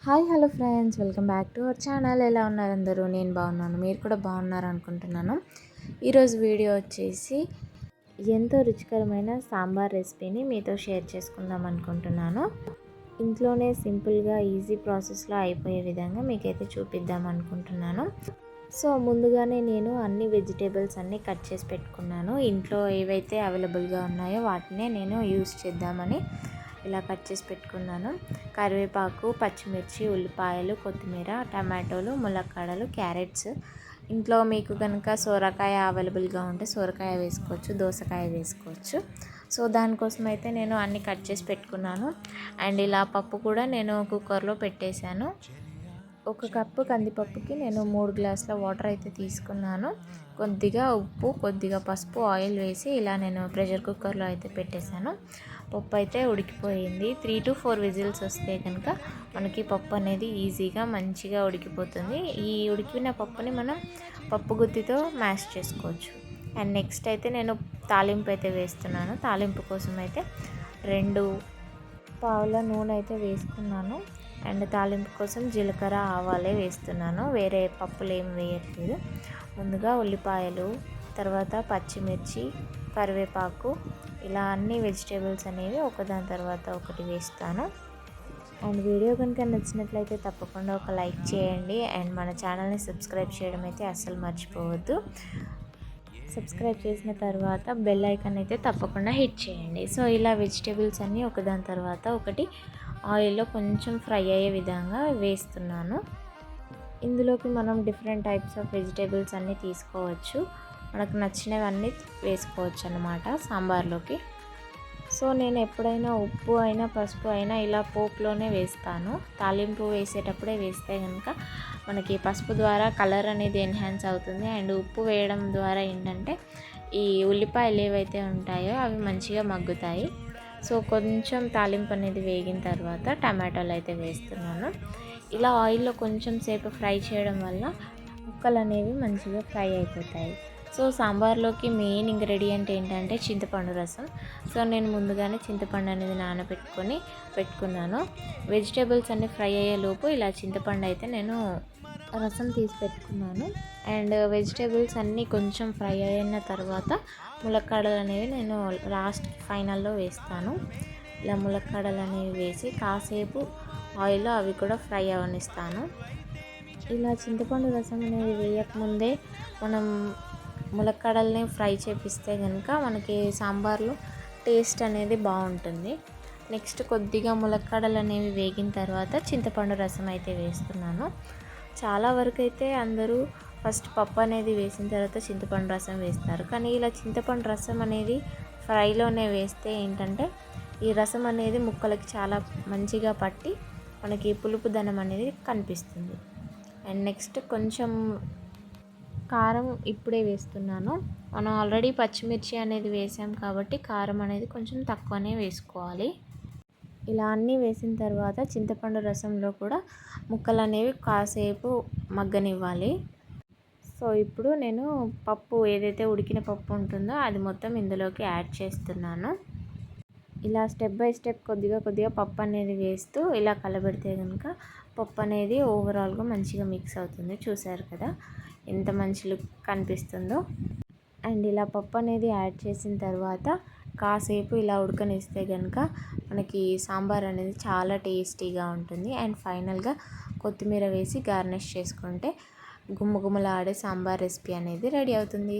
Hello friends, welcome back to our channel. ఎలా ఉన్నారు అందరూ? నేను బాగున్నాను, మీరు కూడా బాగున్నారు అనుకుంటున్నాను. ఈరోజు వీడియో వచ్చేసి ఎంతో రుచికరమైన సాంబార్ రెసిపీని మీతో షేర్ చేసుకుందాం అనుకుంటున్నాను. ఇంట్లోనే సింపుల్గా ఈజీ ప్రాసెస్లో అయిపోయే విధంగా మీకైతే చూపిద్దాం అనుకుంటున్నాను. సో ముందుగానే నేను అన్ని వెజిటేబుల్స్ అన్నీ కట్ చేసి పెట్టుకున్నాను. ఇంట్లో ఏవైతే అవైలబుల్గా ఉన్నాయో వాటినే నేను యూస్ చేద్దామని ఇలా కట్ చేసి పెట్టుకున్నాను. కరివేపాకు, పచ్చిమిర్చి, ఉల్లిపాయలు, కొత్తిమీర, టమాటోలు, ములక్కాడలు, క్యారెట్స్. ఇంట్లో మీకు కనుక సొరకాయ అవైలబుల్గా ఉంటే సొరకాయ వేసుకోవచ్చు, దోసకాయ వేసుకోవచ్చు. సో దానికోసం అయితే నేను అన్నీ కట్ చేసి పెట్టుకున్నాను. అండ్ ఇలా పప్పు కూడా నేను కుక్కర్లో పెట్టేశాను. 1 కప్పు కందిపప్పుకి నేను 3 గ్లాసుల వాటర్ అయితే తీసుకున్నాను. కొద్దిగా ఉప్పు, కొద్దిగా పసుపు, ఆయిల్ వేసి ఇలా నేను ప్రెషర్ కుక్కర్లో అయితే పెట్టేశాను. పప్పు అయితే ఉడికిపోయింది. 3 to 4 విజిల్స్ వస్తే కనుక మనకి పప్పు అనేది ఈజీగా మంచిగా ఉడికిపోతుంది. ఈ ఉడికిన పప్పుని మనం పప్పు గుత్తితో మ్యాష్ చేసుకోవచ్చు. అండ్ నెక్స్ట్ అయితే నేను తాలింపు అయితే వేస్తున్నాను. తాలింపు కోసం అయితే 2 పావుల నూనె అయితే వేసుకున్నాను. అండ్ తాలింపు కోసం జీలకర్ర, ఆవాలే వేస్తున్నాను, వేరే పప్పులు ఏం వేయట్లేదు. ముందుగా ఉల్లిపాయలు, తర్వాత పచ్చిమిర్చి, కరివేపాకు, ఇలా అన్ని వెజిటేబుల్స్ అనేవి ఒకదాని తర్వాత ఒకటి వేస్తాను. అండ్ వీడియో కనుక నచ్చినట్లయితే తప్పకుండా ఒక లైక్ చేయండి. అండ్ మన ఛానల్ని సబ్స్క్రైబ్ చేయడం అయితే అస్సలు మర్చిపోవద్దు. సబ్స్క్రైబ్ చేసిన తర్వాత బెల్ ఐకాన్ అయితే తప్పకుండా హిట్ చేయండి. సో ఇలా వెజిటేబుల్స్ అన్నీ ఒకదాని తర్వాత ఒకటి ఆయిల్లో కొంచెం ఫ్రై అయ్యే విధంగా వేస్తున్నాను. ఇందులోకి మనం డిఫరెంట్ టైప్స్ ఆఫ్ వెజిటేబుల్స్ అన్నీ తీసుకోవచ్చు, మనకు నచ్చినవన్నీ వేసుకోవచ్చు అన్నమాట సాంబార్లోకి. సో నేను ఎప్పుడైనా ఉప్పు అయినా పసుపు అయినా ఇలా పోపులోనే వేస్తాను. తాలింపు వేసేటప్పుడే వేస్తే కనుక మనకి పసుపు ద్వారా కలర్ అనేది ఎన్హాన్స్ అవుతుంది. అండ్ ఉప్పు వేయడం ద్వారా ఏంటంటే ఈ ఉల్లిపాయలు ఏవైతే ఉంటాయో అవి మంచిగా మగ్గుతాయి. సో కొంచెం తాలింపు అనేది వేగిన తర్వాత టమాటాలు అయితే వేస్తున్నాను. ఇలా ఆయిల్లో కొంచెం సేపు ఫ్రై చేయడం వల్ల ముక్కలు అనేవి మంచిగా ఫ్రై అయిపోతాయి. సో సాంబార్లోకి మెయిన్ ఇంగ్రీడియంట్ ఏంటంటే చింతపండు రసం. సో నేను ముందుగానే చింతపండు అనేది నానబెట్టుకొని పెట్టుకున్నాను. వెజిటేబుల్స్ అన్నీ ఫ్రై అయ్యేలోపు ఇలా చింతపండు అయితే నేను రసం తీసి పెట్టుకున్నాను. అండ్ వెజిటేబుల్స్ అన్నీ కొంచెం ఫ్రై అయిన తర్వాత ములక్కాడలు అనేవి నేను లాస్ట్ ఫైనల్లో వేస్తాను. ఇలా ములక్కాడలు అనేవి వేసి కాసేపు ఆయిల్లో అవి కూడా ఫ్రై అవనిస్తాను. ఇలా చింతపండు రసం అనేది వేయకముందే మనం ములక్కాడల్ని ఫ్రై చేపిస్తే కనుక మనకి సాంబార్లో టేస్ట్ అనేది బాగుంటుంది. నెక్స్ట్ కొద్దిగా ములక్కాడలు అనేవి వేగిన తర్వాత చింతపండు రసం అయితే వేస్తున్నాను. చాలా వరకు అయితే అందరూ ఫస్ట్ పప్పు అనేది వేసిన తర్వాత చింతపండు రసం వేస్తారు. కానీ ఇలా చింతపండు రసం అనేది ఫ్రైలోనే వేస్తే ఏంటంటే ఈ రసం అనేది ముక్కలకి చాలా మంచిగా పట్టి మనకి పులుపుదనం అనేది కనిపిస్తుంది. అండ్ నెక్స్ట్ కొంచెం కారం ఇప్పుడే వేస్తున్నాను. మనం ఆల్రెడీ పచ్చిమిర్చి అనేది వేసాం కాబట్టి కారం అనేది కొంచెం తక్కువనే వేసుకోవాలి. ఇలా అన్నీ వేసిన తర్వాత చింతపండు రసంలో కూడా ముక్కలు అనేవి కాసేపు మగ్గనివ్వాలి. సో ఇప్పుడు నేను పప్పు ఏదైతే ఉడికిన పప్పు ఉంటుందో అది మొత్తం ఇందులోకి యాడ్ చేస్తున్నాను. ఇలా స్టెప్ బై స్టెప్ కొద్దిగా పప్పు అనేది వేస్తూ ఇలా కలబెడితే కనుక పప్పు అనేది ఓవరాల్గా మంచిగా మిక్స్ అవుతుంది. చూసారు కదా ఎంత మంచి లుక్ కనిపిస్తుందో. అండ్ ఇలా పప్పు అనేది యాడ్ చేసిన తర్వాత కాసేపు ఇలా ఉడకనిస్తే కనుక మనకి సాంబార్ అనేది చాలా టేస్టీగా ఉంటుంది. అండ్ ఫైనల్గా కొత్తిమీర వేసి గార్నిష్ చేసుకుంటే గుమ్మగుమ్మలాడే సాంబార్ రెసిపీ అనేది రెడీ అవుతుంది.